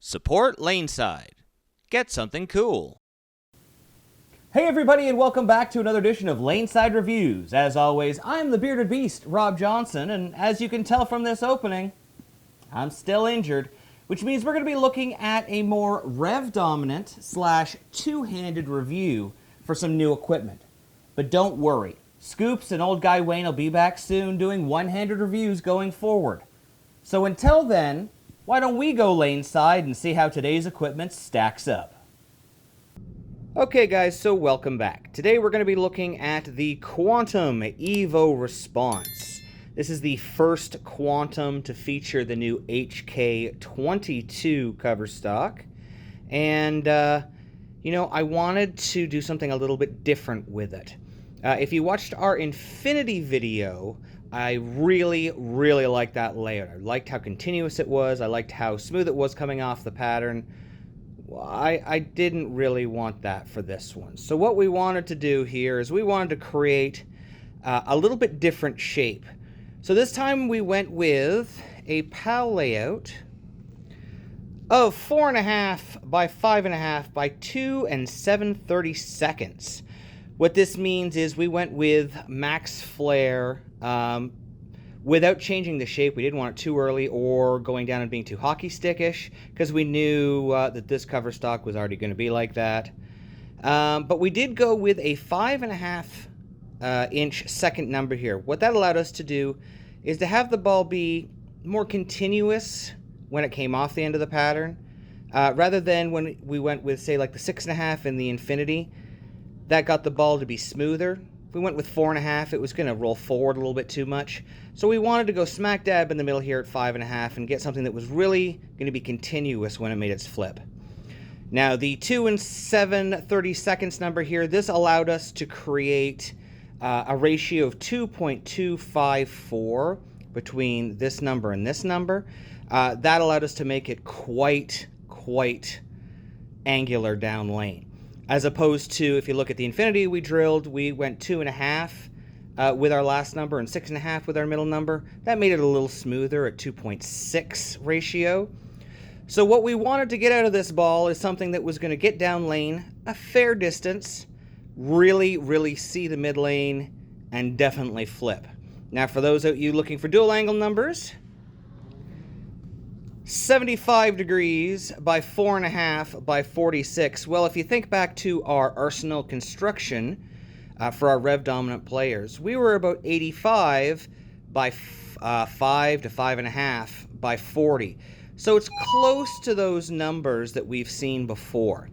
Support LaneSide. Get something cool. Hey everybody, and welcome back to another edition of LaneSide Reviews. As always, I'm the bearded beast, Rob Johnson, and as you can tell from this opening, I'm still injured, which means we're going to be looking at a more rev-dominant / two-handed review for some new equipment. But don't worry, Scoops and Old Guy Wayne will be back soon doing one-handed reviews going forward. So until then, why don't we go LaneSide and see how today's equipment stacks up? Okay guys, so welcome back. Today we're going to be looking at the Quantum Evo Response. This is the first Quantum to feature the new HK22 cover stock. And, I wanted to do something a little bit different with it. If you watched our Infinity video, I really liked that layout. I liked how continuous it was. I liked how smooth it was coming off the pattern. Well, I didn't really want that for this one. So what we wanted to do here is we wanted to create a little bit different shape. So this time we went with a PAL layout of 4.5 by 5.5 by 2 7/32. What this means is we went with max flare without changing the shape. We didn't want it too early or going down and being too hockey stickish, because we knew that this cover stock was already going to be like that. But we did go with a 5.5 inch second number here. What that allowed us to do is to have the ball be more continuous when it came off the end of the pattern, rather than when we went with, say, like the 6.5 in the Infinity. That got the ball to be smoother. If we went with 4.5, it was going to roll forward a little bit too much. So we wanted to go smack dab in the middle here at 5.5 and get something that was really going to be continuous when it made its flip. Now, the 2 7/32 number here, this allowed us to create a ratio of 2.254 between this number and this number. That allowed us to make it quite angular down lane. As opposed to, if you look at the Infinity we went 2.5 with our last number and 6.5 with our middle number. That made it a little smoother at 2.6 ratio. So what we wanted to get out of this ball is something that was going to get down lane a fair distance, really see the mid lane, and definitely flip. Now for those of you looking for dual angle numbers, 75 degrees by 4.5 by 46. Well, if you think back to our Arsenal construction for our rev dominant players, we were about 85 by 5 to 5.5 by 40. So it's close to those numbers that we've seen before.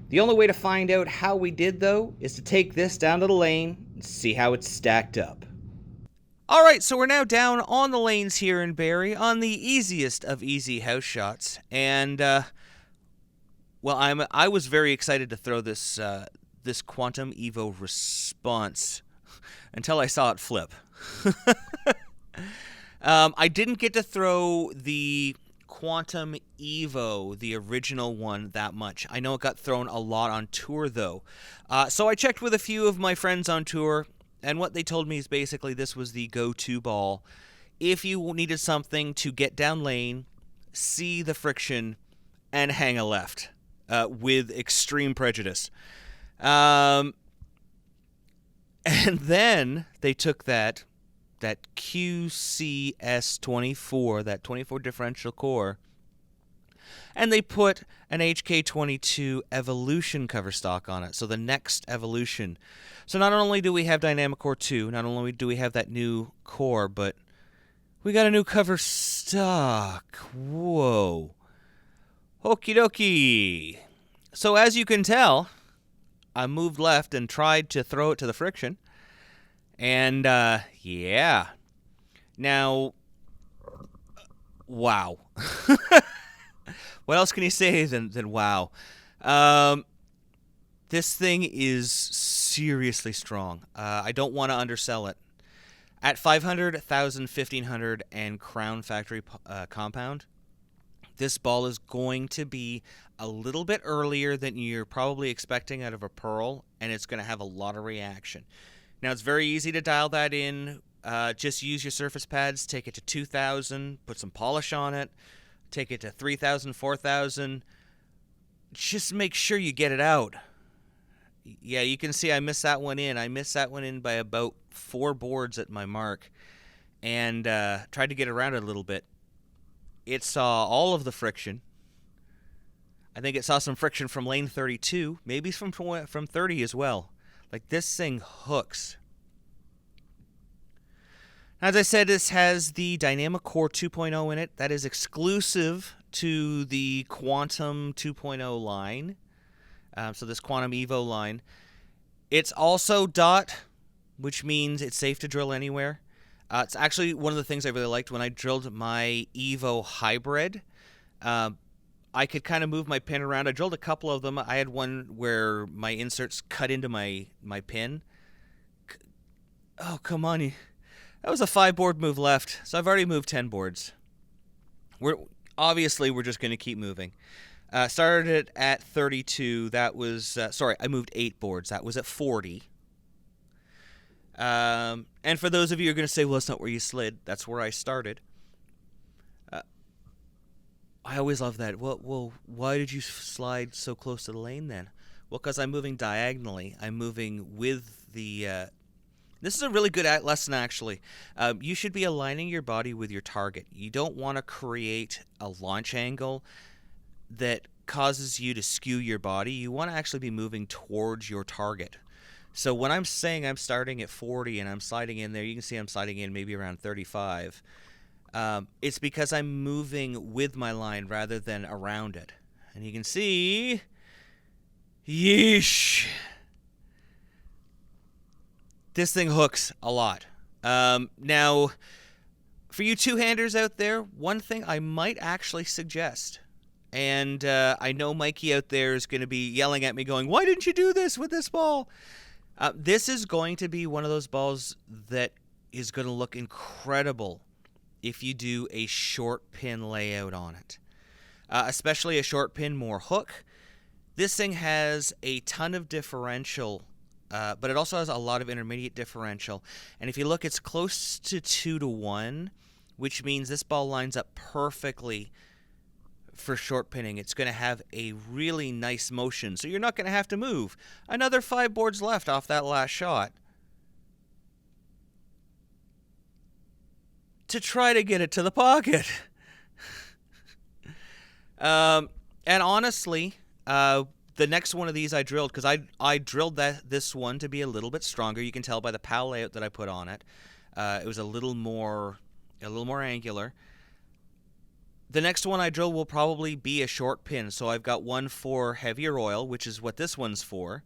The only way to find out how we did, though, is to take this down to the lane and see how it's stacked up. All right, so we're now down on the lanes here in Barrie on the easiest of easy house shots, and I was very excited to throw this this Quantum Evo Response until I saw it flip. I didn't get to throw the Quantum Evo, the original one, that much. I know it got thrown a lot on tour, though. So I checked with a few of my friends on tour, and what they told me is basically this was the go-to ball if you needed something to get down lane, see the friction, and hang a left with extreme prejudice. And then they took that QCS24, that 24 differential core, and they put an HK22 Evolution cover stock on it, so the next evolution. So not only do we have Dynamic Core 2, not only do we have that new core, but we got a new cover stock. Whoa. Okie dokie. So as you can tell, I moved left and tried to throw it to the friction. And, yeah. Now, wow. What else can you say than wow? This thing is seriously strong. I don't want to undersell it. At 500, 1,000, 1,500, and Crown Factory compound, this ball is going to be a little bit earlier than you're probably expecting out of a Pearl, and it's going to have a lot of reaction. Now, it's very easy to dial that in. Just use your surface pads, take it to 2,000, put some polish on it, take it to 3,000, 4,000. Just make sure you get it out. Yeah, you can see I missed that one in. I missed that one in by about 4 boards at my mark, and tried to get around it a little bit. It saw all of the friction. I think it saw some friction from lane 32, maybe from 30 as well. Like, this thing hooks. As I said, this has the Dynamic Core 2.0 in it. That is exclusive to the Quantum 2.0 line. So this Quantum Evo line. It's also DOT, which means it's safe to drill anywhere. It's actually one of the things I really liked when I drilled my Evo Hybrid. I could kind of move my pin around. I drilled a couple of them. I had one where my inserts cut into my pin. Oh, come on. That was a 5-board move left, so I've already moved 10 boards. We're just going to keep moving. Started it at 32. That was I moved 8 boards. That was at 40. And for those of you who are going to say, well, that's not where you slid. That's where I started. I always love that. Well, why did you slide so close to the lane then? Well, because I'm moving diagonally. I'm moving with the... This is a really good lesson, actually. You should be aligning your body with your target. You don't want to create a launch angle that causes you to skew your body. You want to actually be moving towards your target. So when I'm saying I'm starting at 40 and I'm sliding in there, you can see I'm sliding in maybe around 35. It's because I'm moving with my line rather than around it. And you can see... Yeesh! This thing hooks a lot. Now, for you two-handers out there, one thing I might actually suggest, and I know Mikey out there is going to be yelling at me going, why didn't you do this with this ball? This is going to be one of those balls that is going to look incredible if you do a short pin layout on it, especially a short pin, more hook. This thing has a ton of differential, but it also has a lot of intermediate differential. And if you look, it's close to 2-to-1, which means this ball lines up perfectly for short pinning. It's going to have a really nice motion, so you're not going to have to move. Another 5 boards left off that last shot to try to get it to the pocket. And honestly, the next one of these I drilled, because I drilled this one to be a little bit stronger. You can tell by the PAL layout that I put on it. It was a little more angular. The next one I drill will probably be a short pin. So I've got one for heavier oil, which is what this one's for,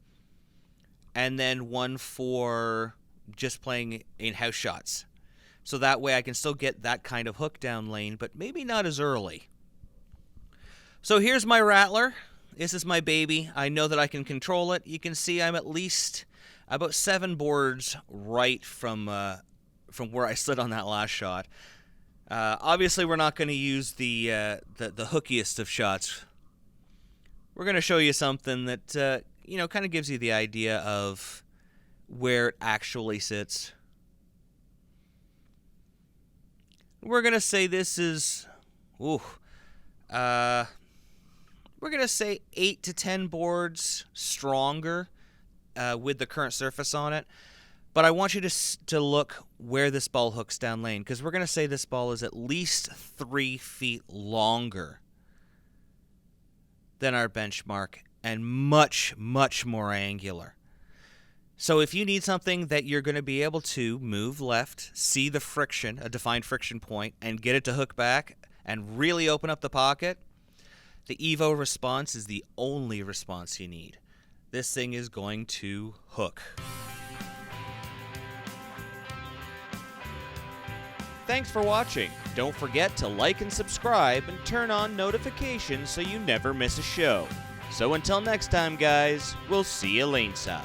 and then one for just playing in-house shots. So that way I can still get that kind of hook down lane, but maybe not as early. So here's my rattler. This is my baby. I know that I can control it. You can see I'm at least about 7 boards right from where I slid on that last shot. Obviously, we're not going to use the hookiest of shots. We're going to show you something that kind of gives you the idea of where it actually sits. We're going to say this is, we're going to say 8 to 10 boards stronger with the current surface on it. But I want you to look where this ball hooks down lane, because we're going to say this ball is at least 3 feet longer than our benchmark and much, much more angular. So if you need something that you're going to be able to move left, see the friction, a defined friction point, and get it to hook back and really open up the pocket, the Evo response is the only response you need. This thing is going to hook. Thanks for watching. Don't forget to like and subscribe and turn on notifications so you never miss a show. So until next time, guys, we'll see you laneside.